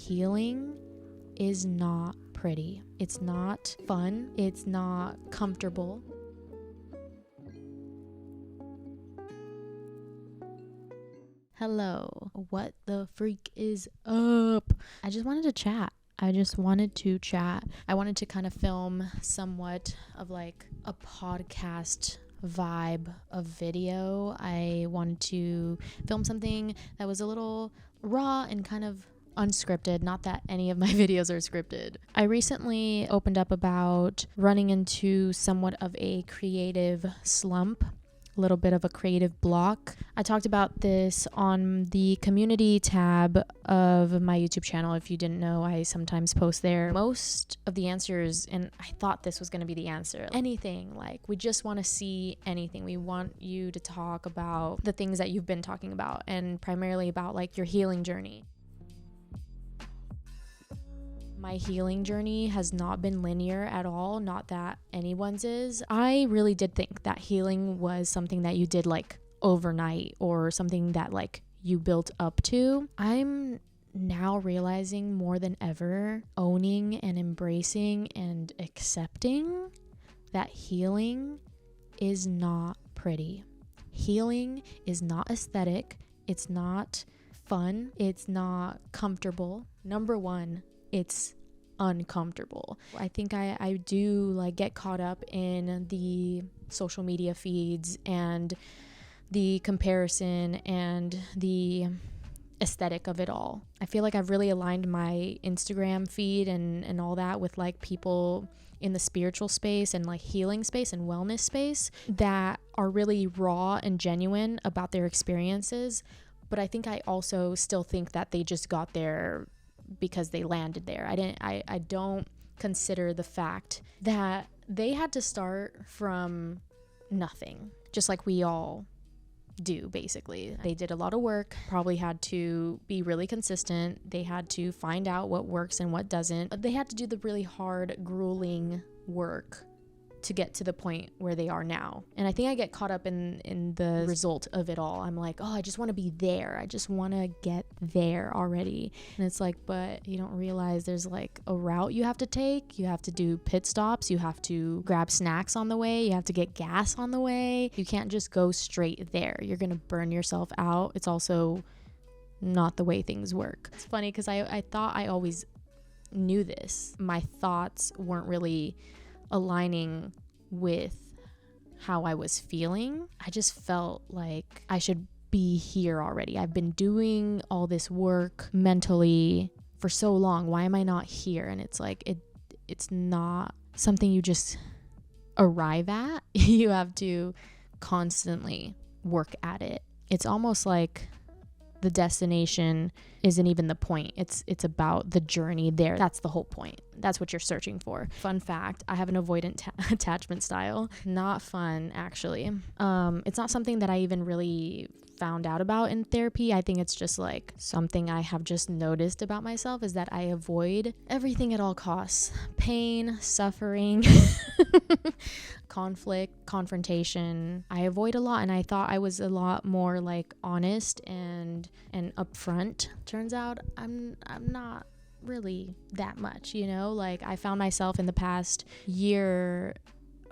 healing is not pretty. It's not fun. It's not comfortable. Hello, what the freak is up? I just wanted to chat. I wanted to kind of film somewhat of like a podcast vibe of video. I wanted to film something that was a little raw and kind of unscripted. Not that any of my videos are scripted. I recently opened up about running into somewhat of a creative slump, a little bit of a creative block. I talked about this on the community tab of my YouTube channel. If you didn't know, I sometimes post there. Most of the answers, and I thought this was going to be the answer, anything. Like, we just want to see anything. We want you to talk about the things that you've been talking about, and primarily about like your healing journey. My healing journey has not been linear at all, not that anyone's is. I really did think that healing was something that you did like overnight or something that like you built up to. I'm now realizing more than ever, owning and embracing and accepting that healing is not pretty. Healing is not aesthetic. It's not fun. It's not comfortable. Number one, it's uncomfortable. I think I do like get caught up in the social media feeds and the comparison and the aesthetic of it all. I feel like I've really aligned my Instagram feed and all that with like people in the spiritual space and like healing space and wellness space that are really raw and genuine about their experiences. But I think I also still think that they just got there because they landed there. I don't consider the fact that they had to start from nothing, just like we all do, basically. They did a lot of work, probably had to be really consistent. They had to find out what works and what doesn't. They had to do the really hard, grueling work to get to the point where they are now. And I think I get caught up in the result of it all. I'm like, oh, I just want to be there. I just want to get there already. And it's like, but you don't realize there's like a route you have to take. You have to do pit stops. You have to grab snacks on the way. You have to get gas on the way. You can't just go straight there. You're going to burn yourself out. It's also not the way things work. It's funny because I thought I always knew this. My thoughts weren't really aligning with how I was feeling. I just felt like I should be here already. I've been doing all this work mentally for so long. Why am I not here? And it's like it's not something you just arrive at. You have to constantly work at it. It's almost like the destination isn't even the point. It's about the journey there. That's the whole point. That's what you're searching for. Fun fact, I have an avoidant attachment style. Not fun, actually. It's not something that I even really found out about in therapy. I think it's just like something I have just noticed about myself, is that I avoid everything at all costs. Pain, suffering, conflict, confrontation. I avoid a lot, and I thought I was a lot more like honest and upfront. Turns out I'm not really that much, you know? Like, I found myself in the past year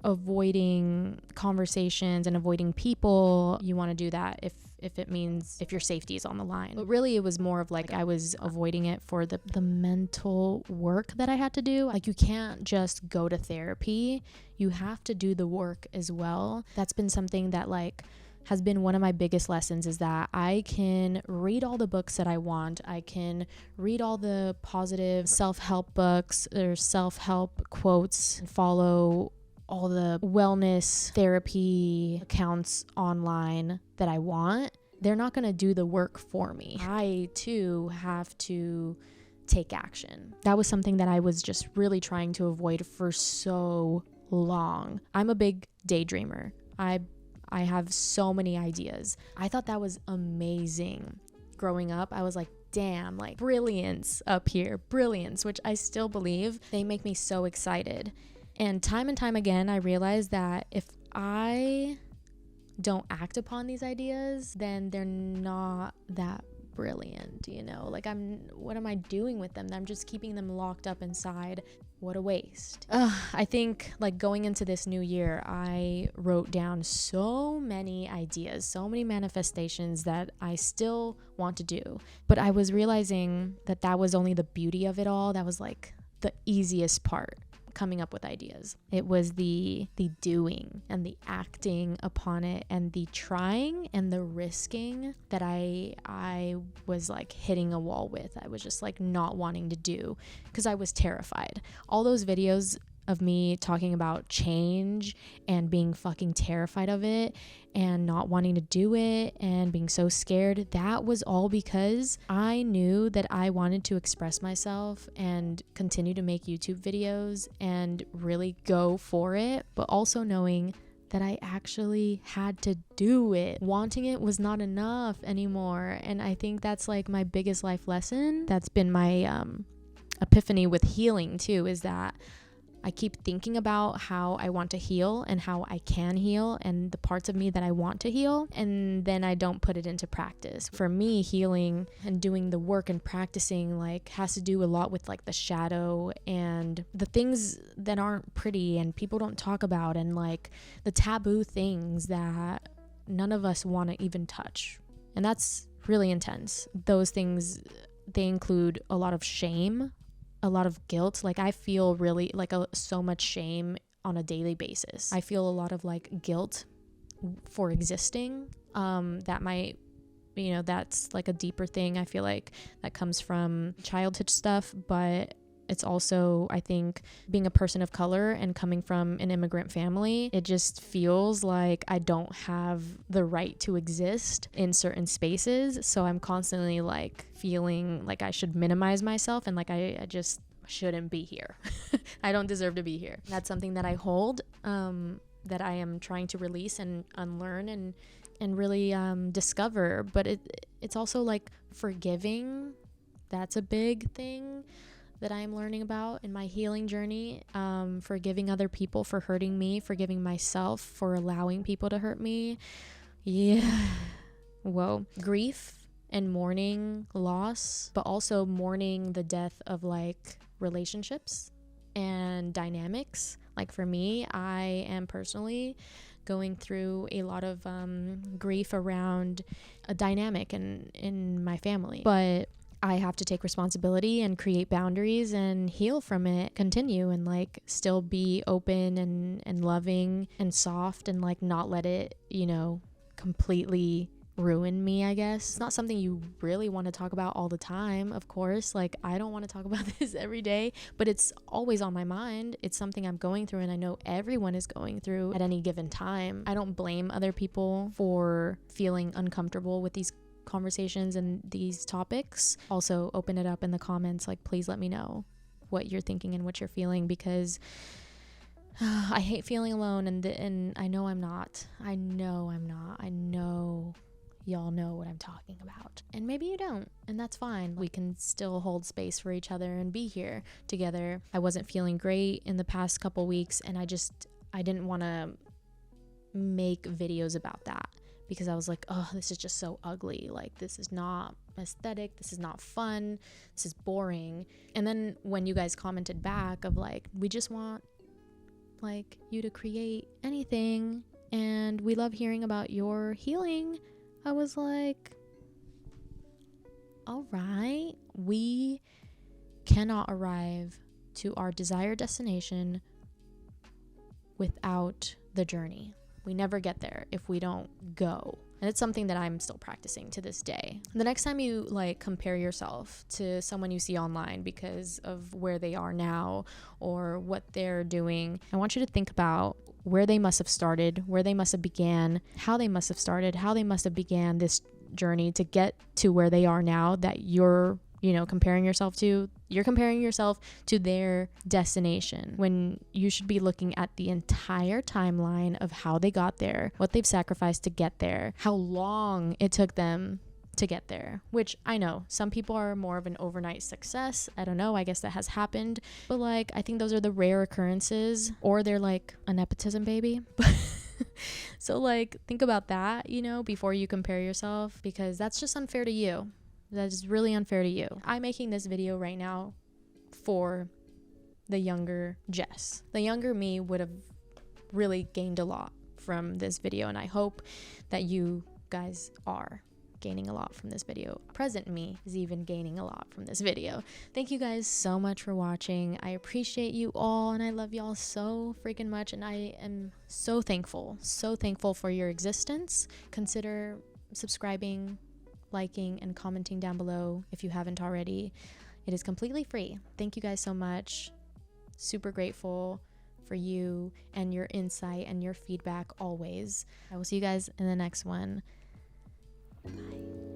avoiding conversations and avoiding people. You want to do that if it means if your safety is on the line. But really it was more of like I was avoiding it for the mental work that I had to do. Like, you can't just go to therapy. You have to do the work as well. That's been something that like has been one of my biggest lessons, is that I can read all the books that I want. I can read all the positive self-help books or self-help quotes, and follow all the wellness therapy accounts online that I want. They're not going to do the work for me. I too have to take action. That was something that I was just really trying to avoid for so long. I'm a big daydreamer. I have so many ideas. I thought that was amazing. Growing up, I was like, damn, like brilliance up here, brilliance, which I still believe. They make me so excited. And time again, I realized that if I don't act upon these ideas, then they're not that brilliant, you know? Like, what am I doing with them? I'm just keeping them locked up inside. What a waste. I think, like, going into this new year, I wrote down so many ideas, so many manifestations that I still want to do. But I was realizing that was only the beauty of it all. That was like the easiest part, coming up with ideas. It was the doing and the acting upon it and the trying and the risking that I was like hitting a wall with. I was just like not wanting to do because I was terrified. All those videos of me talking about change and being fucking terrified of it and not wanting to do it and being so scared, that was all because I knew that I wanted to express myself and continue to make YouTube videos and really go for it, but also knowing that I actually had to do it. Wanting it was not enough anymore. And I think that's like my biggest life lesson. That's been my epiphany with healing too, is that I keep thinking about how I want to heal and how I can heal and the parts of me that I want to heal, and then I don't put it into practice. For me, healing and doing the work and practicing like has to do a lot with like the shadow and the things that aren't pretty and people don't talk about, and like the taboo things that none of us want to even touch. And that's really intense. Those things, they include a lot of shame, a lot of guilt. Like I feel really like so much shame on a daily basis. I feel a lot of like guilt for existing. That might, you know, that's like a deeper thing. I feel like that comes from childhood stuff, but it's also, I think, being a person of color and coming from an immigrant family, it just feels like I don't have the right to exist in certain spaces. So I'm constantly like feeling like I should minimize myself and like I just shouldn't be here. I don't deserve to be here. That's something that I hold, that I am trying to release and unlearn and really discover. But it's also like forgiving. That's a big thing that I'm learning about in my healing journey. Forgiving other people for hurting me, forgiving myself for allowing people to hurt me. Yeah. Whoa. Grief and mourning loss, but also mourning the death of like relationships and dynamics. Like for me, I am personally going through a lot of grief around a dynamic in my family. But I have to take responsibility and create boundaries and heal from it, continue and like still be open and loving and soft and like not let it, you know, completely ruin me, I guess. It's not something you really want to talk about all the time, of course. Like I don't want to talk about this every day, but it's always on my mind. It's something I'm going through and I know everyone is going through at any given time. I don't blame other people for feeling uncomfortable with these conversations and these topics. Also open it up in the comments, like please let me know what you're thinking and what you're feeling, because I hate feeling alone, and I know I'm not. I know y'all know what I'm talking about, and maybe you don't, and that's fine. We can still hold space for each other and be here together. I wasn't feeling great in the past couple weeks, and I didn't want to make videos about that, because I was like, oh, this is just so ugly. Like, this is not aesthetic. This is not fun. This is boring. And then when you guys commented back of like, we just want like you to create anything and we love hearing about your healing, I was like, all right, we cannot arrive to our desired destination without the journey. We never get there if we don't go. And it's something that I'm still practicing to this day. The next time you like compare yourself to someone you see online because of where they are now or what they're doing, I want you to think about where they must have started, where they must have began, how they must have started, how they must have began this journey to get to where they are now that you're, you know, comparing yourself to. You're comparing yourself to their destination when you should be looking at the entire timeline of how they got there, what they've sacrificed to get there, how long it took them to get there, which I know some people are more of an overnight success. I don't know. I guess that has happened. But like, I think those are the rare occurrences, or they're like a nepotism baby. So like, think about that, you know, before you compare yourself, because that's just unfair to you. That is really unfair to you. I'm making this video right now for the younger Jess. The younger me would have really gained a lot from this video, and I hope that you guys are gaining a lot from this video. Present me is even gaining a lot from this video. Thank you guys so much for watching. I appreciate you all, and I love y'all so freaking much, and I am so thankful for your existence. Consider subscribing, liking, and commenting down below if you haven't already. It is completely free. Thank you guys so much. Super grateful for you and your insight and your feedback always. I will see you guys in the next one. Bye.